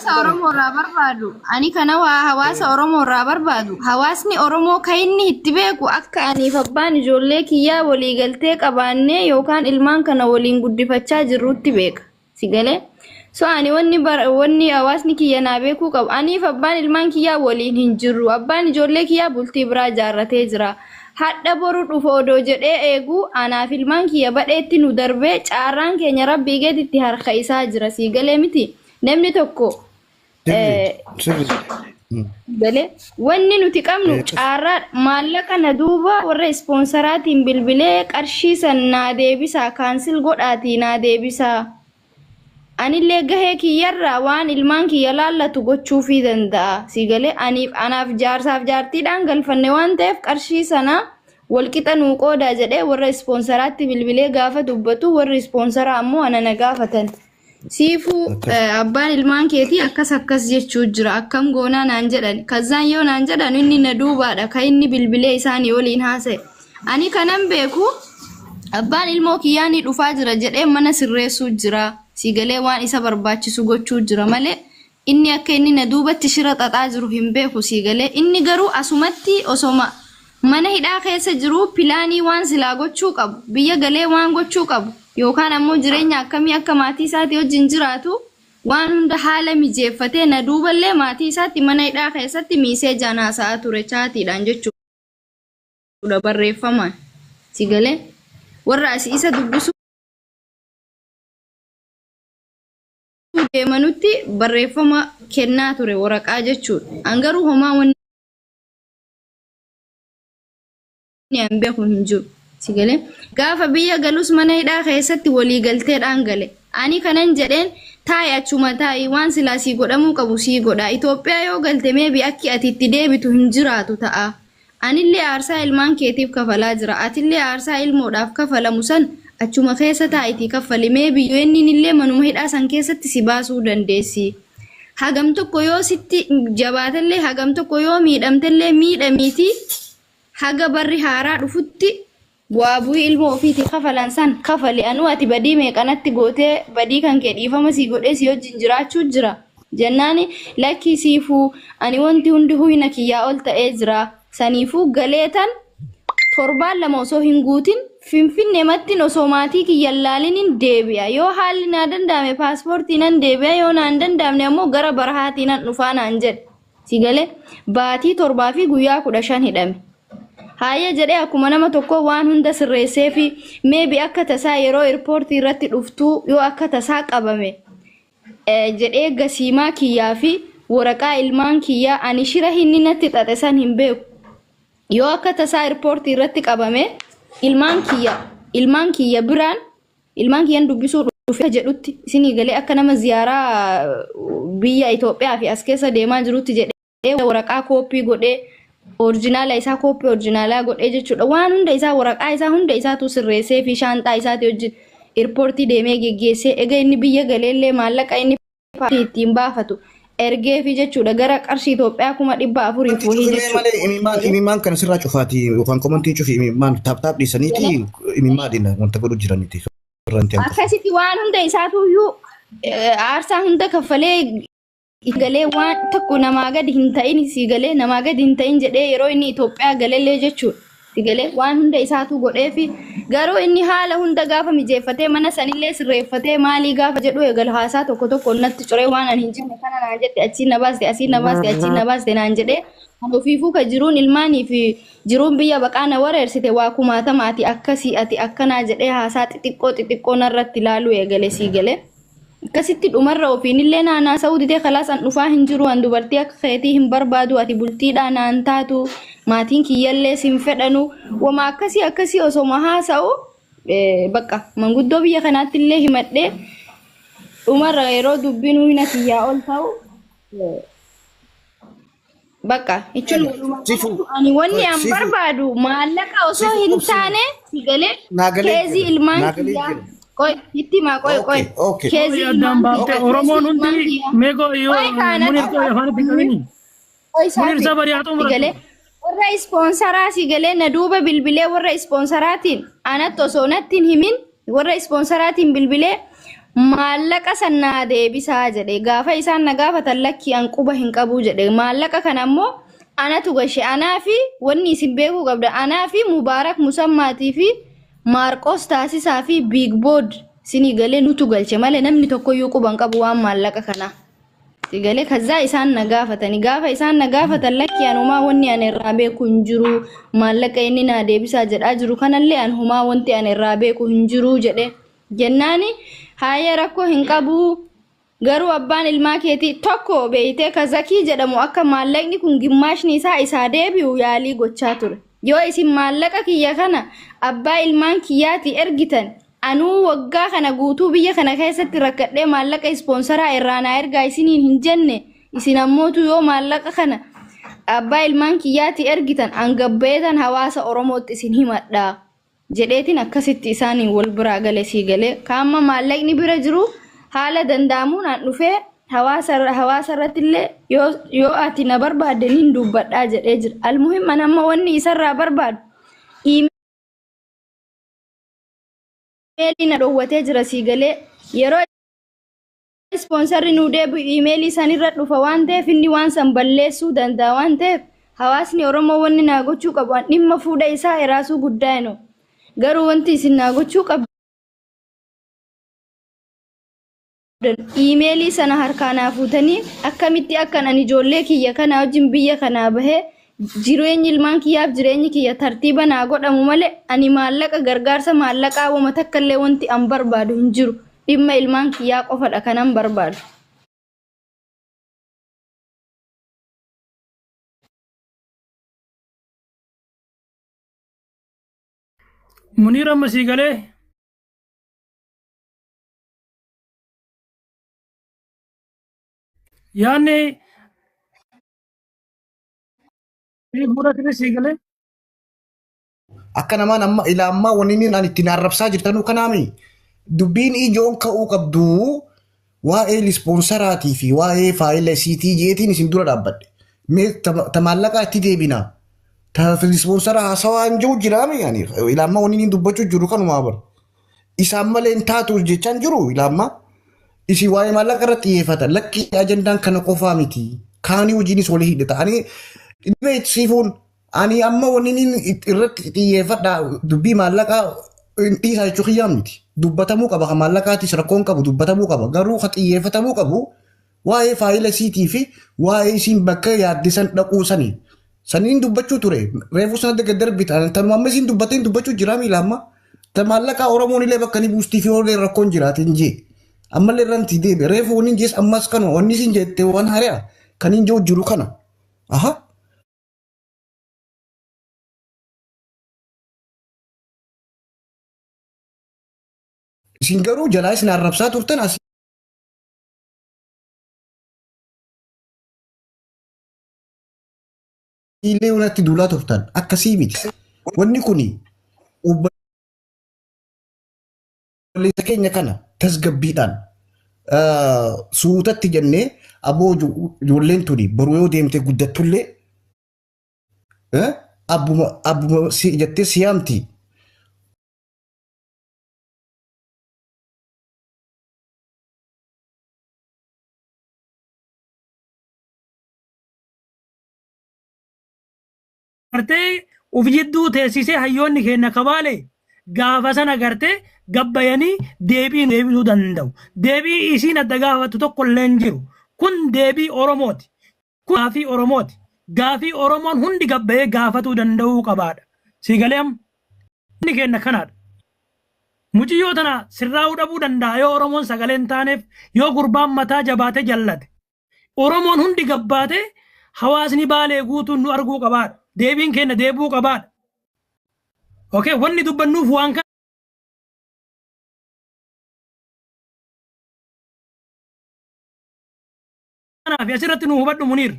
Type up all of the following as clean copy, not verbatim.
Oromoo irraa barbaadu. Ani kana waa hawaasa Oromoo irraa barbaadu. Hawaasni Oromoo kan inni itti beeku akka aniif abbaan ijoollee kiyyaa walii galtee qabaannee yookaan ilmaan kana waliin guddifachaa jirrutti beeka. Sigalee? So ani wanni hawaasni kiyya naa beekuu qabu. Aniif abbaan ilmaan kiyyaa waliin hin jirru. Abbaan ijoollee kiyyaa bultii biraa jaarratee jira. Hadda boru dhufu odoo jedhee eegu anaaf ilmaan kiyya badheetti nu darbee caarraan keenya rabbii gaditti harka isaa jira. Sigalee miti. Namni tokko galee wanni nuti qabnu caarraa maallaqa na duuba warra ispoonsaraatiin bilbilee qarshii san naa deebisaa kaansil godhaatii naa deebisaa. Anillee gahee kiyyarraa waan ilmaan kiyya laallatu gochuufii danda'a. Sigalee anaaf jaarsaaf jaartiidhaan galfanne waan ta'eef qarshii sana walqixa nuu qoodaa jedhee warra ispoonsaraatti bilbilee gaafa dubbatu warri ispoonsaraa ammoo ana na gaafatan. Siifuu abbaan ilmaan keetii akkas jechuu jira akkam goonaa naan jedhan kazzaan yoo naan jedhan inni na duubaadha kan inni bilbilee isaanii waliin haasa'e ani kanan beeku abbaan ilmoo kiyyaa ni dhufaa jira jedhee mana sirreessuu jira sigalee waan isa barbaachisu gochuu jira malee inni akka inni na duubatti shira xaxaa jiru hin beeku sigalee inni garuu asumatti osoma mana hidhaa keessa jiru pilaanii waan silaa gochuu qabu biyya galee waan gochuu qabu yookaan ammoo jireenya akkamii akka maatii isaatti wajjin jiraatu waan hunda haala mijeeffatee na duuballee maatii isaatti mana hidhaa keessatti miisee janaasaa ture chaatiidhaan jechuudha barreeffamaan sigalee warra asii isa dubbisu deemanutti barreeffama kennaa ture waraqaa jechuudha angaruu homaa wanni an beeku hin jiru. Sigalee gaafa biyya galus mana hidhaa keessatti walii galteedhaan gale ani kanan jedheen taa'e achuma taa'e waan silaasii godhamuu qabu sii godha Itoophiyaa yoo galte meebi akki ati itti deebitu hin jiraatu ta'a anillee aarsaa ilmaan keetiif kafalaa jira atillee aarsaa ilmoodhaaf kafalamu san achuma keessa taa'itii kafali meebi yoo inni illee manuma hidhaa san keessatti si baasuu dandeessi hagam tokko yoo sitti jabaatellee hagam tokko yoo miidhamtellee miidhamiiti haga barri haaraa dhufutti Bu'aa ilmoo ofiitii kafalan san kafali anu ati badii meeqanatti gootee badii kan kee dhiifama sii godhee si wajjin jiraachuu jira jennaani lakkii siifuu ani wanti hundi huyna kiyyaa ol ta'ee jira saniifuu galeetan torbaan lama osoo hin guutin finfinnee mattiin osoo maatii kiyyan laaliniin deebi'a yoo haalli naa danda'ame paaspoortii nan deebi'a yoo naan danda'amne ammoo gara barahaatii nan dhufaa naan jedhe sigalee baatii torbaa fi guyyaa 15 hidhame. Haya jedhee akkuma nama tokko waan hunda sirreessee fi meebi akka tasaa yeroo airport irratti dhuftuu yoo akka tasaa qabame jedhee gasiimaa kiyyaa fi waraqaa ilmaan kiyyaa ani shira hinni natti xaxe san hin beeku yoo akka tasaa airport irratti qabame ilmaan kiyya biraan ilmaan kiyyan dubbisuu dhufe jedhutti isinii galee akka nama ziyaaraa biyya Itoophiyaa fi as keessa deemaa jirutti jedhee waraqaa kooppii godhee Original isaa koppii originalaa godhee jechuudha waan hunda isaa waraqaa isaa hunda isaatu sirreessee fi shaanxaa isaati hojii airportii deemee geggeessee ega inni biyya galeellee maallaqa inni ittiin baafatu ergee fi jechuudha gara qarshii Itoophiyaa 400 fuudhii jechuudha. Imimaan kan sirraa cufaati yookaan komantii cufi imimaan taap dhiisaniiti imimaadina wanta godhu jiraniiti. Akkasitti waan hunda isaatu iyyuu aarsaa hunda kaffalee galee waan tokko namaa gadi hin ta'in sigalee namaa gadi hin ta'in jedhee yeroo inni Itoophiyaa galeellee jechuudha sigalee waan hunda isaatu godhee fi garuu inni haala hunda gaafa mijeeffatee mana sanillee sirreeffatee maalii gaafa jedhu eegal haasaa tokko natti coree waan ani hin jirne kana naan jedhe achiin na baaste asiin na baaste achiin na baaste naan jedhee ofiifuu ka jiruun ilmaanii fi jiruun biyya baqaa na wareersite waa kumaatamaati akkasii ati akkanaa jedhee haasaa xixiqqoo narratti ilaaluu eegale sigalee. Akkasitti dhumarra ofiinillee naannaa Saawuditee kalaasan dhufaa hin jiru an dubartii akka keetii hin barbaadu ati bultiidhaan naan taatu maatiin kiyyallee sin fedhanu wama akkasii osoo haasa'u bakka manguddoo biyya kanaatti illee himadhee dhumarra yeroo dubbinuu hina kiyyaa ol ta'u bakka jechuun ani wanni an barbaadu maallaqa osoo hin taane sigalee keezii ilmaan kiyyaa Koi, itti ma koi. Kezi adam baafte Oromoon hundi meeqoo yoo munir koo afaan biqilanii. Munir sabari haa xumura. Warra ispoonsaraa si galee na duuba bilbilee warra ispoonsaraatiin anatti osoo nattiin himin warra ispoonsaraatiin bilbilee maallaqa sannaa deebisaa jedhe gaafa isaan na gaafatan lakki an quba hin qabu jedhe maallaqa kana ammoo anatu gashe anaa fi wanni isin beekuu qabda anaa fi Mubaarak Musammaatii fi Maarqos Taasisaa fi Big Board sinii galee nutu galche malee namni tokkoyyuu quban qabu waan maallaqa kana. Sigalee kazaa isaan na gaafatani gaafa isaan na gaafatan lakki anumaa wanni an irraa beeku hin jiru maallaqa inni na deebisaa jedhaa jiru kanallee an humaa wanti an irraa beeku hin jiru jedhe jennaani haaya rakkoo hin qabu garuu abbaan ilmaa keetii tokko beeytee kazakii jedhamu akka maallaqni kun gimmaashni isaa deebi'u yaalii gochaa ture yoo isin maallaqa kiyya kana abbaa ilmaan kiyyaati ergitan anuu waggaa kana guutuu biyya kana keessatti rakkadhee maallaqa ispoonsaraa irraa na ergaa isiniin hin jenne isin ammootu yoo maallaqa kana abbaa ilmaan kiyyaati ergitan angabbeetan hawaasa Oromootti isin himadha jedheetiin akkasitti isaaniin wal biraa gale sii galee kaamma maallaqni bira jiru haala danda'amuun an dhufee hawaasa irrattillee yoo ati na barbaadde niin dubbadhaa jedhee jira almuhim an amma wanni isarraa barbaadu emailii na dhowwatee jira sii galee yeroo ispoonsarri nuu deebi'u emailii sanirra dhufa waan ta'eef inni waan san balleessuu danda'a waan ta'eef hawaasni Oromoo wanni naa gochuu qabu an dhimma fuudha isaa eraasuu guddaa eno garuu wanti isin naa gochuu qabdu emailii sana harkaa naa fuutanii akkamitti akkan ani ijoollee kiyya kana wajjin biyya kanaa bahee jireenyi ilmaan kiyyaaf jireenyi kiyya tartiiba naa godhamu malee ani maallaqa gargaarsa maallaqaa wama takkallee wanti an barbaadu hin jiru dhimma ilmaan kiyyaa qofadha kanan barbaadu. Muniira Masigalee yaani fuula kiri Sigalee akka namaan amma ila amma wanni inni an ittiin arrabsaa jirtanuu kanaami dubbiin ijoon ka'uu qabdu waa'ee ispoonsaraatii fi waa'ee faayila siitii jeetiin isin dura dhaabbadhe mee maallaqaa itti deebinaa ispoonsara haasawaa hin jiru jiraame yaani ila amma wanni inni dubbachuu jiru kanumaa bar isaan malee hin taatu jechaan jiru ila amma isi waa'ee maallaqa irratti xiyyeeffatan lakki ajandaan kana qofaa miti kaanii hojiinis walii hidhata ani dhibee siifuun ani amma wanni irratti xiyyeeffadha dubbii maallaqaa dhiisaa jechuu kiyyaa miti dubbatamuu qaba kan maallaqaatis rakkoon qabu dubbatamuu qaba garuu kan xiyyeeffatamuu qabu waa'ee faayila siitii fi waa'ee isiin bakka yaaddisan dhaquu saniin dubbachuu ture reefuu sanatti gad darbitan tanuma amma isiin dubbateen dubbachuu jira miila amma ta maallaqaa Oromoon illee bakka ni buustii fi oolee rakkoon jiraatin jee ammallee irranti deebe reefuu waniin jees ammas kanuma wanni isiin jette waan hari'a kan hin jiru jiru kana aha. Isin garuu jalaa isin arrabsaa turtan as illee unatti duulaa turtan akkasii miti wanni kuni obboleessa keenya kana tasgabbiidhaan suutatti jennee aboo ijoolleen tuni baruu yoo deemte guddattullee abbuma jettee siyaamti. Gartee uf jidduu teessisee hayyoonni keenya kabaale gaafa sana gartee gabbayanii deebisuu danda'u. Deebii isiin adda gaafatu tokko illee hin jiru. Kun deebii Oromooti. Kun gaafii Oromooti. Gaafii Oromoon hundi gabbayee gaafatuu danda'uu qabaadha. Siigalee inni keenya kanaadha. Muciyyoo tana sirraa'uu dhabuu danda'a yoo Oromoon sagalee hin taaneef yoo gurbaan mataa jabaatee jallate. Oromoon hundi gabbaatee hawaasni baalee guutuun nu arguu qabaadha. Deebiin keenya deebuu qabaadha. Okay, wanni dubbannuuf waan kanaaf asirratti nu hubadhu Muniir.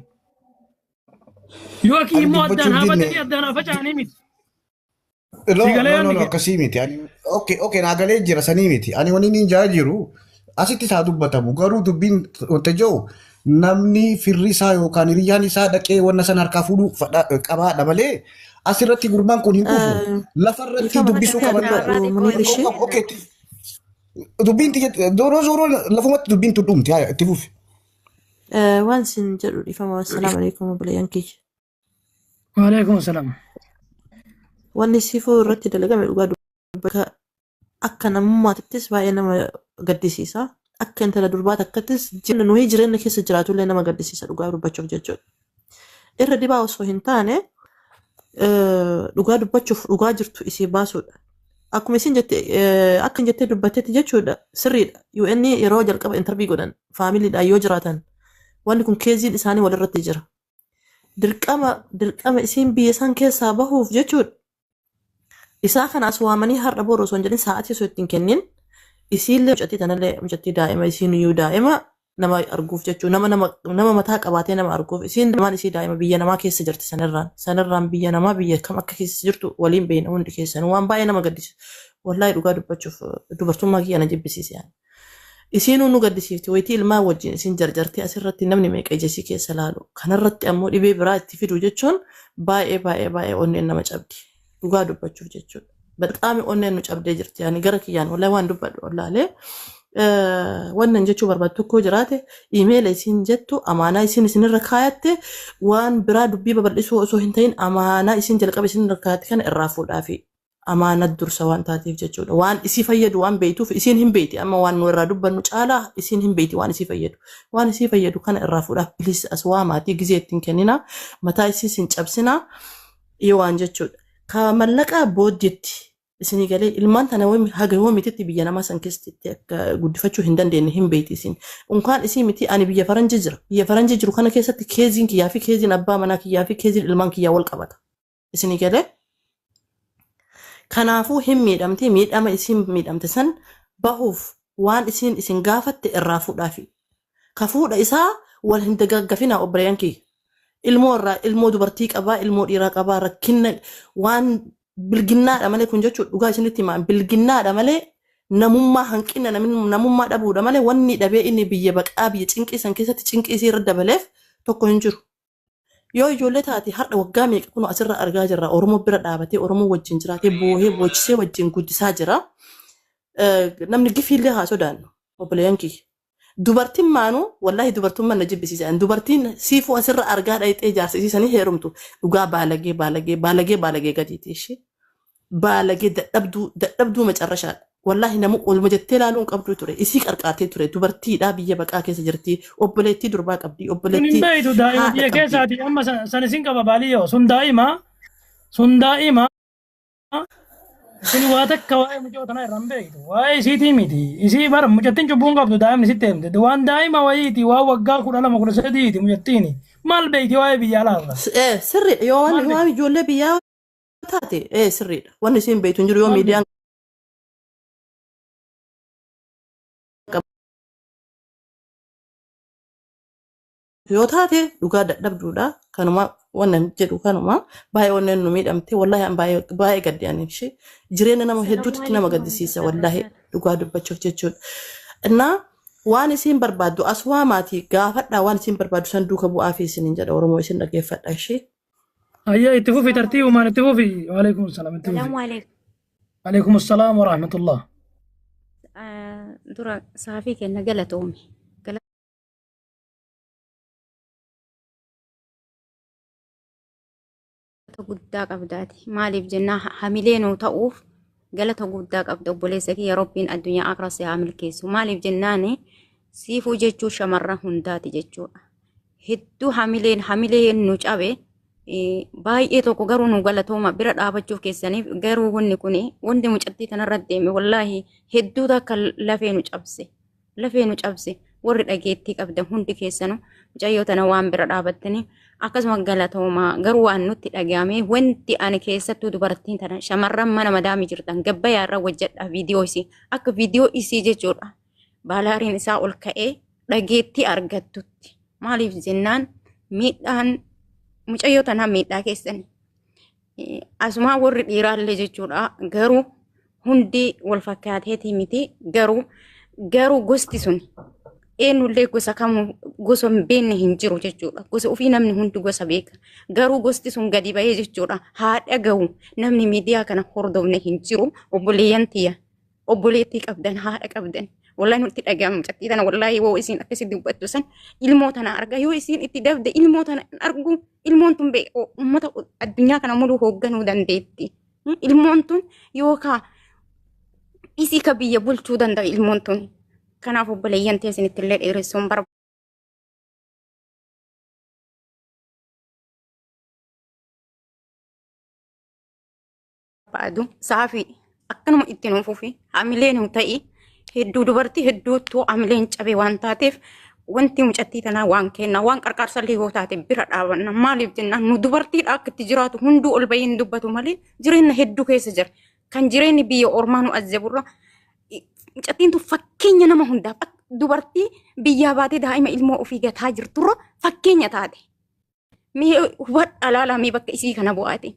Yookiin immoo addaan haabatanii addaan hafacaanii miti. No, akkasii miti. Okay, naagalee jira sanii miti. Ani wanni inni jaa jiru asitti isaa dubbatamu garuu dubbiin wanta jiru namni firri isaa yookaan hiriyyaan isaa dhaqee wanna sana harkaa fuudhuu qabaadha malee asirratti gurbaan kun hin dhufu lafarratti dubbisuu qaban. dubbiin tiyya zooroo lafumatti dubbiin tudhuumti haa itti fufi. waan sin jedhu dhifama assalaamu alaikum obboleeyyan kiyya. وعليكم السلام. Wanni siifuu irratti dalagame dhugaa dubbata akka namummaatittis baay'ee nama gaddisiisa. Akka intala durbaata akkattis nuyi jireenya keessa jiraatullee nama gaddisiisa dhugaa dubbachuuf jechuudha. Irra dibaa osoo hin taane dhugaa dubbachuuf dhugaa jirtu isii baasuudha. Akkuma isin jette akka hin jettee dubbattetti jechuudha sirriidha. UN yeroo jalqaba intarvii godhan faamiliidhaan yoo jiraatan wanni kun keeziin isaanii walirratti jira. Dirqama isiin biyya isaan keessaa bahuuf jechuudha. Isaa kanaas waamanii har'a boru osoo hin jedhin sa'aatii osoo ittiin kennin isiillee mucattii tanallee mucattii daa'ima isiin iyyuu daa'ima nama arguuf jechuudha. Nama mataa qabaatee nama arguuf isiin namaan isii daa'ima biyya namaa keessa jirti sanirraan biyya namaa biyya kam akka keessa jirtu waliin beekna hundi keessan waan baay'ee nama gaddisiisu. Wallaahi dhugaa dubbachuuf dubartummaa kiyya na jibbisiise yaani. Isiinuu nu gaddisiifti wayitii ilmaa wajjin isin jarjartee asirratti namni meeqa ijasii keessa laalu kanarratti ammoo dhibee biraa itti fidu jechuun baay'ee onneen nama cabdi. Dhugaa dubbachuuf jechuudha. Badhaami onneen nu cabdee jirti yaani gara kiyyaan wallaahi waan dubbadhu wallaalee wannan jechuu barbaadu tokko jiraate iimeela isin jettu amaanaa isinirra kaayatte waan biraa dubbii babal'isuu osoo hin ta'in amaanaa isin jalqaba isinirra kaayatte kana irraa fuudhaafi amaana dursa waan taateef jechuudha. Waan isii fayyadu waan beektuuf isiin hin beekti amma waan nu irraa dubbannu caalaa isiin hin beekti waan isii fayyadu. Waan isii fayyadu kana irraa fuudhaaf bilis as waamaatii gizee ittiin kennina mataa isiis hin cabsina yoo waan jechuudha. Ka mallaqaa booddeetti isinii galee ilmaan tana haga yoo mititti biyya namaa san keessatti akka guddifachuu hin dandeenye hin beekti isin. Unkaan isii miti ani biyya faranjii jira. Biyya faranjii jiru kana keessatti keeziin kiyyaa fi keeziin abbaa manaa kiyyaa fi keeziin ilmaan kiyyaa wal qabata. Isinii galee. Kanaafuu hin miidhamti miidhama isin miidhamte san bahuuf waan isin gaafatte irraa fuudhaafi. Ka fuudha isaa wal hin dagaggafina obboleeyyan kiyya. Ilmoo dubartii qabaa ilmoo dhiiraa qabaa rakkinna waan bilginnaadha malee kun jechuudha dhugaa isinitti himaa bilginnaadha malee namummaa hanqina namummaa dhabuudha malee wanni dhabee inni biyya baqaa biyya cinqii san keessatti cinqii isii irra dabaleef tokko hin jiru. Yoo ijoollee taate har'a waggaa meeqa kun asirra argaa jirra Oromoo bira dhaabatee Oromoo wajjin jiraatee boohee boochisee wajjin guddisaa jira. Namni gifiillee haa sodaannu obboleeyyan kiyya. Dubartiin maanuu wallaahi dubartummaan na jibbisiisan dubartiin siifuu asirra argaa dhayixee jaarsisiisanii heerumtu dhugaa baalagee gadiiti ishee. Baalagee dadhabduu macarrashaadha. Wallaahi nama olma jettee ilaaluun qabdu ture. Isii qarqaartee ture. Dubartiidhaa biyya baqaa keessa jirti. Obboleettii durbaa qabdi. Obboleettii Hin beektu daa'ima biyya keessaati amma san isin qaba baaliyyoo sun daa'ima isin waa takka waa'ee mucoo tanaa irra hin beektu waa'ee isiitii miti isii bara mucattiin cubbuun qabdu daa'imni sitti himte waan daa'ima wayiiti waa waggaa 12 mucattiin maal beekti waa'ee biyya alaarra. Sirriidha yoo waan ijoollee biyyaa taate sirriidha wanni isin beektu hin jiru yoo miidiyaan yoo taate dhugaa dadhabduudha kanuma wannan jedhu kanuma baay'ee onneen nu miidhamte wallaahi baay'ee gaddiyaan ishee jireenya nama hedduutti nama gaddisiisa wallaahi dhugaa dubbachuuf jechuudha. Innaa waan isin barbaaddu as waamaatii gaafadhaa waan isin barbaaddu san duuka bu'aa fi isin jedha Oromoo isin dhaggeeffadha ishee. Ayyaa itti fufi tartiibumaan itti fufi. Waalaikum salaam itti fufi. السلام عليكم. Waalaikum salaam wa rahmatullah. dura saafii kenna galatoome. Galata guddaa qabdaati. Maaliif jennaa hamileenuu ta'uuf galata guddaa qabda obboleessa kiyya Rabbiin addunyaa akhiraa haa milkeessu. Maaliif jennaani siifuu jechuun shamarran hundaati jechuudha. Hedduu hamileen nu cabe baay'ee tokko garuu nu galatooma bira dhaabachuuf keessaniif garuu wanti mucattii tanarra deeme wallaahi hedduu takka lafee nu cabse warri dhageettii qabdan hundi keessanu mucayyoo tana waan bira dhaabattaniif akkasuma galatooma garuu waan nutti dhagahame wanti ani keessattuu dubartiin tana shamarran mana madaamii jirtan gabbayaarra wajjadha viidiyoo isii akka viidiyoo isii jechuudha baalaariin isaa ol ka'ee dhageettii argattutti maaliif jennaan miidhaan mucayyoo tanaa miidhaa keessan asumaa warri dhiiraallee jechuudha garuu hundi wal fakkaateetii miti garuu gosti sun eenyullee gosa kamuu gosa hin beekne hin jiru jechuudha gosa ofii namni hundi gosa beeka garuu gosti sun gadi bahee jechuudha haa dhagahu namni miidiyaa kana hordofne hin jiru obboleeyyan tiyya obboleettii qabdan haadha qabdan wallahi nutti dhaga'amu mucattii tana wallahi yoo isiin akkasitti dubbattu san ilmoo tana arga yoo isiin itti dabde ilmoo tana argu ilmoon tun uummata addunyaa kana muluu hoogganuu dandeetti ilmoon tun yookaan isii ka biyya bulchuu danda'a ilmoon tun kanaaf obboleeyyan teessinitti illee dheeressuun barbaadu saafii akkanuma ittiin ofuufi hamileen hin ta'i hedduu dubartii hedduutu hamileen cabee waan taateef wanti mucattii tanaa waan kenna waan qarqaarsallee yoo taate bira dhaabanna maaliif jennaan nu dubartiidha akka itti jiraatu hunduu ol bahee hin dubbatu malee jireenya hedduu keessa jira kan jireenyi biyya ormaa nu azzaburra mucattiin tun fakkeenya nama hundaaf dubartii biyyaa baatee daa'ima ilmoo ofii gataa jirturra fakkeenya taate mee hubadhaa laalaa bakka isii kana bu'aate.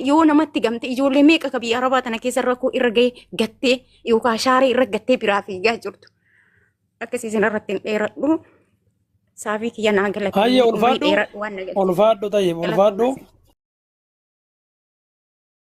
Yoo namatti gamte ijoollee meeqa ka biyya arabaa tana keessa rakkoo irra gahee gattee yookaan shaaree irra gattee biraa fiigaa jirtu. Akkasii isin irratti hin dheeradhu. Saafii kiyya naa galatti. Hayya ulfaadhu. Ulfaadhu tayyib ulfaadhu.